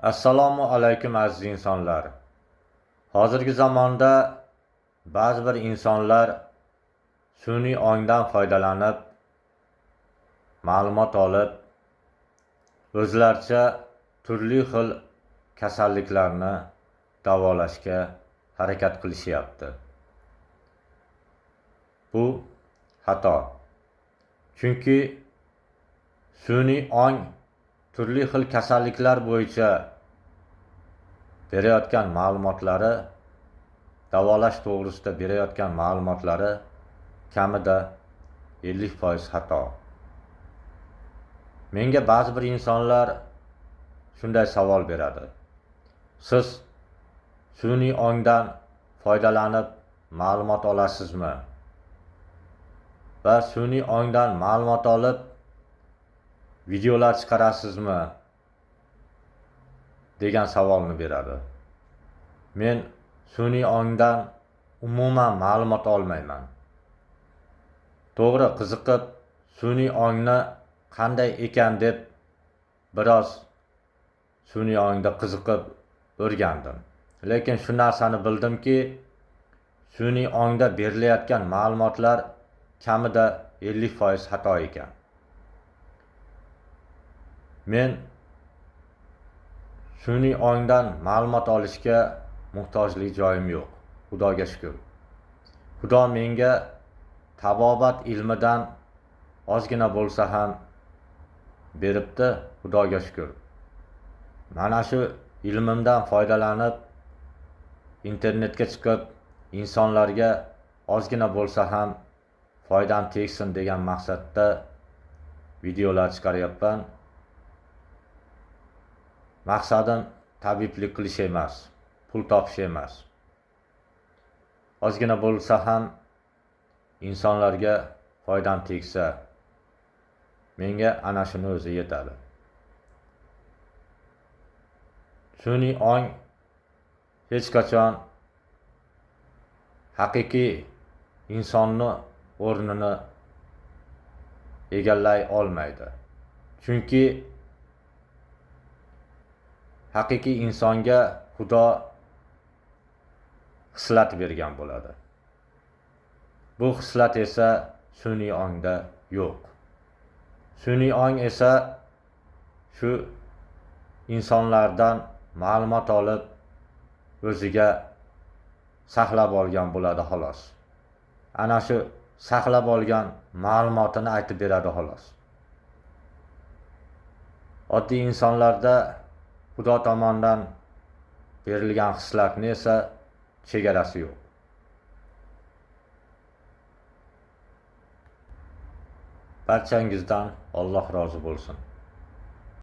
Assalomu alaykum aziz insonlar. Hozirgi zamonda ba'zi bir insonlar sun'iy ongdan foydalanib, ma'lumot olib, o'zlaricha turli xil kasalliklarni davolashga harakat qilishyapti. Bu xato. Chunki sun'iy ong turli xil kasalliklar bo'yicha berayotgan ma'lumotlari, davolash to'g'risida berayotgan ma'lumotlari kamida 50% xato. Menga ba'zi bir insonlar shunday savol beradi. Siz sun'iy ongdan foydalanib ma'lumot olasizmi? Va sun'iy ongdan ma'lumot olib videolar chiqarasizmi? degan savolni beradi. Men sun'iy ongdan umuman ma'lumot olmayman. To'g'ri, qiziqib sun'iy ongni qanday ekan deb biroz sun'iy ongda qiziqib o'rgandim. Lekin shu narsani bildimki, sun'iy ongda berilayotgan ma'lumotlar kamida 50% xato ekan. Men sun'iy ongdan ma'lumot olishga muhtojlik joyim yo'q. Xudoga shukr. Xudo menga tabobat ilmidan ozgina bo'lsa ham beribdi, Xudoga shukr. Mana shu ilmimdan foydalanib internetga chiqib insonlarga ozgina bo'lsa ham foydam tegsin degan maqsadda videolar chiqaryapman. Maqsadim tabiblik qilish emas, pul topish emas. Ozgina bo'lsa ham insonlarga foydam tegsa, menga ana shuni o'zi yetadi. Sun'iy ong hech qachon haqiqiy insonni o'rnini egallay olmaydi. Chunki haqiqiy insonga Xudo xislat bergan bo'ladi. Bu xislat esa sun'iy ongda yo'q. Sun'iy ong esa shu insonlardan ma'lumot olib o'ziga saqlab olgan bo'ladi xolos. Ana shu saqlab olgan ma'lumotini aytib beradi xolos. Oddiy insonlarda Xudo tomonidan berilgan xislatni esa chegarasi yo'q. Barchangizdan Alloh rozi bo'lsin.